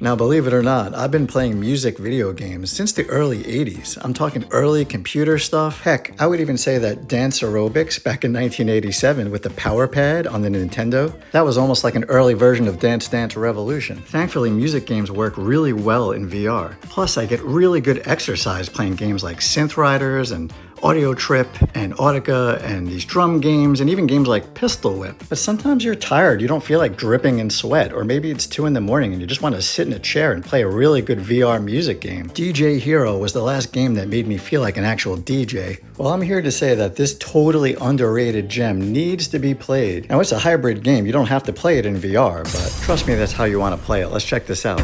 Now, believe it or not, I've been playing music video games since the early 80s. I'm talking early computer stuff. Heck, I would even say that dance aerobics back in 1987 with the power pad on the Nintendo, that was almost like an early version of Dance Dance Revolution. Thankfully, music games work really well in VR. Plus, I get really good exercise playing games like Synth Riders and Audio Trip and Audica and these drum games and even games like Pistol Whip. But sometimes you're tired, you don't feel like dripping in sweat, or maybe it's 2 in the morning and you just want to sit in a chair and play a really good VR music game. DJ Hero was the last game that made me feel like an actual DJ. Well, I'm here to say that this totally underrated gem needs to be played. Now, it's a hybrid game, you don't have to play it in VR, but trust me, that's how you want to play it. Let's check this out.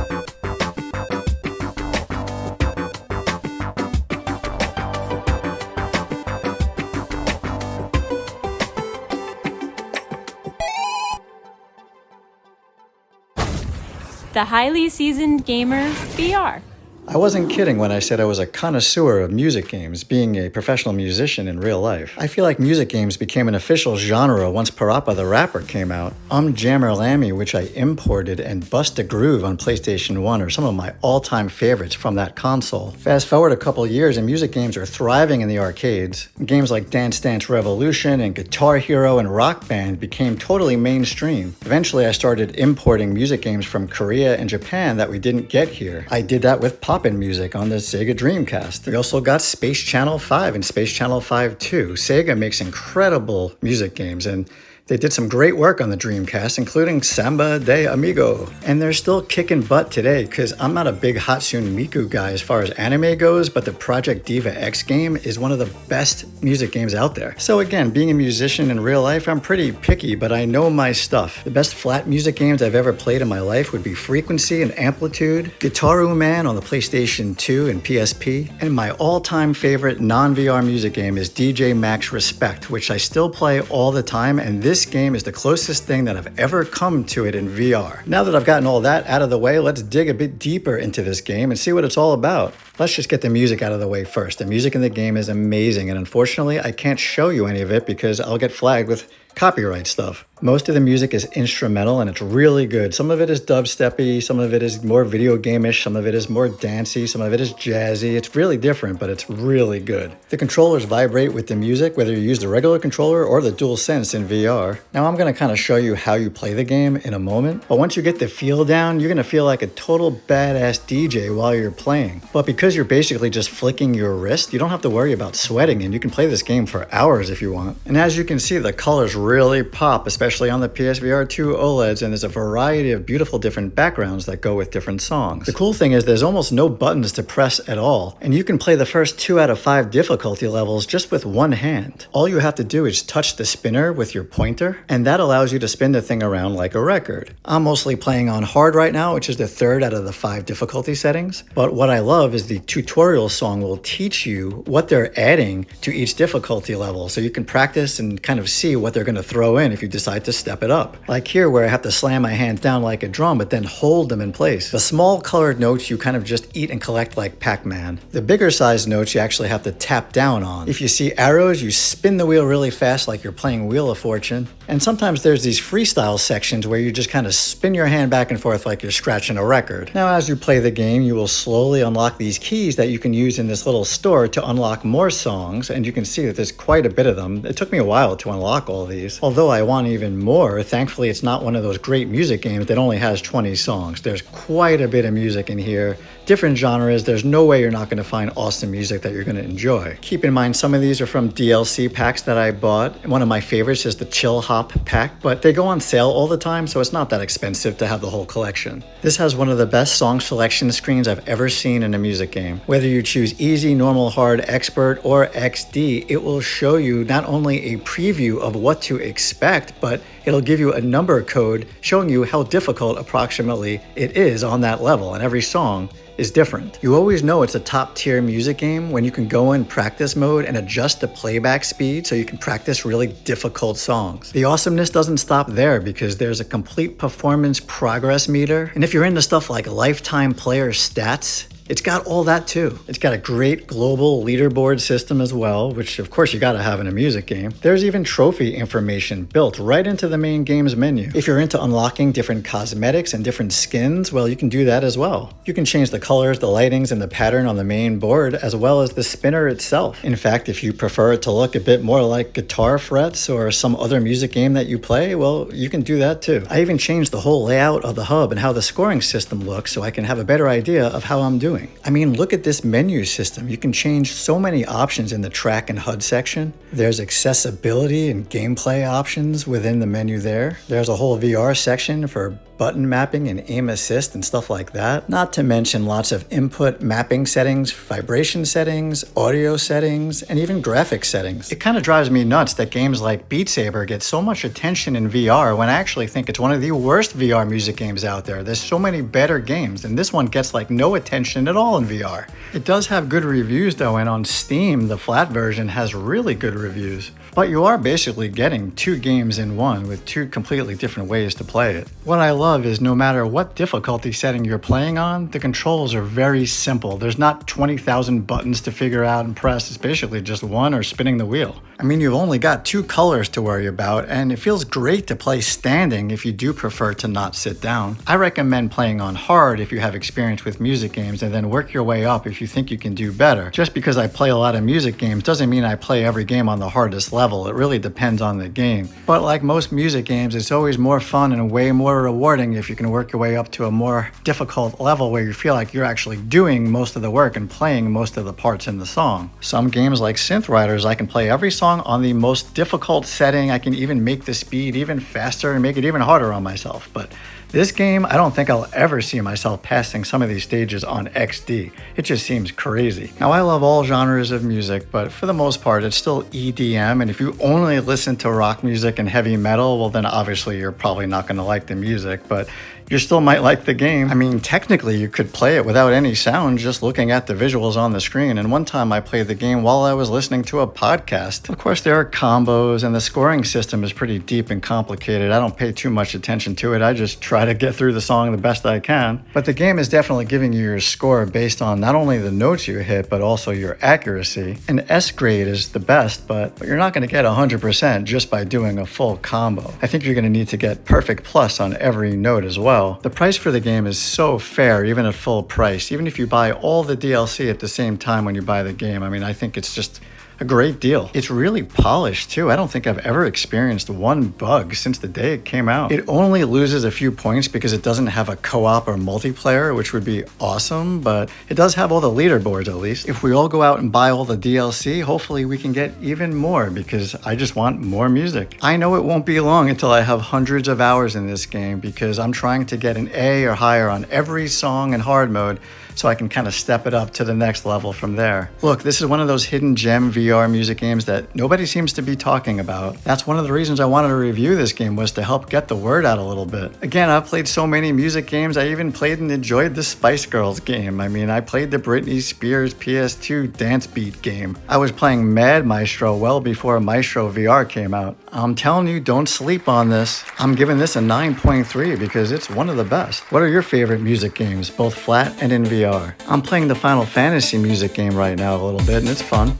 The highly seasoned gamer VR. I wasn't kidding when I said I was a connoisseur of music games, being a professional musician in real life. I feel like music games became an official genre once Parappa the Rapper came out. Jammer Lammy, which I imported, and Bust a Groove on PlayStation 1 are some of my all-time favorites from that console. Fast forward a couple years and music games are thriving in the arcades. Games like Dance Dance Revolution and Guitar Hero and Rock Band became totally mainstream. Eventually I started importing music games from Korea and Japan that we didn't get here. I did that with Poppin' music on the Sega Dreamcast. We also got Space Channel 5 and Space Channel 5 2. Sega makes incredible music games, and they did some great work on the Dreamcast, including Samba de Amigo. And they're still kicking butt today, because I'm not a big Hatsune Miku guy as far as anime goes, but the Project Diva X game is one of the best music games out there. So again, being a musician in real life, I'm pretty picky, but I know my stuff. The best flat music games I've ever played in my life would be Frequency and Amplitude, Guitaru Man on the PlayStation 2 and PSP, and my all-time favorite non-VR music game is DJ Max Respect, which I still play all the time, and this game is the closest thing that I've ever come to it in VR. Now that I've gotten all that out of the way, let's dig a bit deeper into this game and see what it's all about. Let's just get the music out of the way first. The music in the game is amazing, and unfortunately I can't show you any of it because I'll get flagged with copyright stuff. Most of the music is instrumental and it's really good. Some of it is dubsteppy, some of it is more video game-ish, some of it is more dancey, some of it is jazzy. It's really different, but it's really good. The controllers vibrate with the music, whether you use the regular controller or the DualSense in VR. Now I'm gonna kind of show you how you play the game in a moment, but once you get the feel down, you're gonna feel like a total badass DJ while you're playing. But because you're basically just flicking your wrist, you don't have to worry about sweating, and you can play this game for hours if you want. And as you can see, the colors really pop, especially on the PSVR2 OLEDs, and there's a variety of beautiful different backgrounds that go with different songs. The cool thing is there's almost no buttons to press at all, and you can play the first 2 out of 5 difficulty levels just with one hand. All you have to do is touch the spinner with your pointer, and that allows you to spin the thing around like a record. I'm mostly playing on hard right now, which is the 3rd out of the 5 difficulty settings, but what I love is the tutorial song will teach you what they're adding to each difficulty level, so you can practice and kind of see what they're going to throw in if you decide to step it up. Like here, where I have to slam my hands down like a drum but then hold them in place. The small colored notes you kind of just eat and collect like Pac-Man. The bigger sized notes you actually have to tap down on. If you see arrows, you spin the wheel really fast like you're playing Wheel of Fortune. And sometimes there's these freestyle sections where you just kind of spin your hand back and forth like you're scratching a record. Now as you play the game, you will slowly unlock these keys that you can use in this little store to unlock more songs, and you can see that there's quite a bit of them. It took me a while to unlock all these. Although I want even more, thankfully it's not one of those great music games that only has 20 songs. There's quite a bit of music in here, different genres. There's no way you're not going to find awesome music that you're going to enjoy. Keep in mind, some of these are from DLC packs that I bought. One of my favorites is the Chill Hop pack, but they go on sale all the time, so it's not that expensive to have the whole collection. This has one of the best song selection screens I've ever seen in a music game. Whether you choose easy, normal, hard, expert, or XD, it will show you not only a preview of what to expect, but it'll give you a number code showing you how difficult approximately it is on that level, and every song is different. You always know it's a top tier music game when you can go in practice mode and adjust the playback speed so you can practice really difficult songs. The awesomeness doesn't stop there because there's a complete performance progress meter, and if you're into stuff like lifetime player stats, It's got all that too. It's got a great global leaderboard system as well, which of course you gotta have in a music game. There's even trophy information built right into the main game's menu. If you're into unlocking different cosmetics and different skins, well, you can do that as well. You can change the colors, the lightings, and the pattern on the main board, as well as the spinner itself. In fact, if you prefer it to look a bit more like guitar frets or some other music game that you play, well, you can do that too. I even changed the whole layout of the hub and how the scoring system looks so I can have a better idea of how I'm doing. I mean, look at this menu system. You can change so many options in the track and HUD section. There's accessibility and gameplay options within the menu there. There's a whole VR section for button mapping and aim assist and stuff like that. Not to mention lots of input mapping settings, vibration settings, audio settings, and even graphics settings. It kind of drives me nuts that games like Beat Saber get so much attention in VR when I actually think it's one of the worst VR music games out there. There's so many better games, and this one gets like no attention at all in VR. It does have good reviews though, and on Steam, the flat version has really good reviews. But you are basically getting two games in one with two completely different ways to play it. What I love is no matter what difficulty setting you're playing on, the controls are very simple. There's not 20,000 buttons to figure out and press. It's basically just one or spinning the wheel. I mean, you've only got two colors to worry about, and it feels great to play standing if you do prefer to not sit down. I recommend playing on hard if you have experience with music games, and then work your way up if you think you can do better. Just because I play a lot of music games doesn't mean I play every game on the hardest level. It really depends on the game. But like most music games, it's always more fun and way more rewarding if you can work your way up to a more difficult level where you feel like you're actually doing most of the work and playing most of the parts in the song. Some games like Synth Riders, I can play every song on the most difficult setting. I can even make the speed even faster and make it even harder on myself. But this game, I don't think I'll ever see myself passing some of these stages on XD. It just seems crazy. Now, I love all genres of music, but for the most part, it's still EDM, and if you only listen to rock music and heavy metal, well then obviously you're probably not going to like the music, but you still might like the game. I mean, technically you could play it without any sound just looking at the visuals on the screen, and one time I played the game while I was listening to a podcast. Of course, there are combos, and the scoring system is pretty deep and complicated. I don't pay too much attention to it. I just try to get through the song the best I can. But the game is definitely giving you your score based on not only the notes you hit, but also your accuracy. An S grade is the best, but you're not going to get 100% just by doing a full combo. I think you're going to need to get perfect plus on every note as well. The price for the game is so fair, even at full price. Even if you buy all the DLC at the same time when you buy the game, I mean, I think it's just a great deal. It's really polished too. I don't think I've ever experienced one bug since the day it came out. It only loses a few points because it doesn't have a co-op or multiplayer, which would be awesome, but it does have all the leaderboards at least. If we all go out and buy all the DLC, hopefully we can get even more because I just want more music. I know it won't be long until I have hundreds of hours in this game because I'm trying to get an A or higher on every song in hard mode so I can kind of step it up to the next level from there. Look, this is one of those hidden gem VR music games that nobody seems to be talking about. That's one of the reasons I wanted to review this game, was to help get the word out a little bit. Again, I've played so many music games. I even played and enjoyed the Spice Girls game. I mean, I played the Britney Spears PS2 Dance Beat game. I was playing Mad Maestro well before Maestro VR came out. I'm telling you, don't sleep on this. I'm giving this a 9.3 because it's one of the best. What are your favorite music games, both flat and in VR? I'm playing the Final Fantasy music game right now a little bit, and it's fun.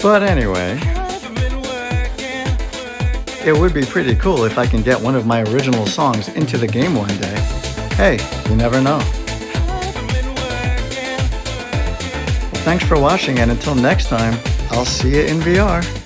But anyway, it would be pretty cool if I can get one of my original songs into the game one day. Hey, you never know. Well, thanks for watching, and until next time, I'll see you in VR.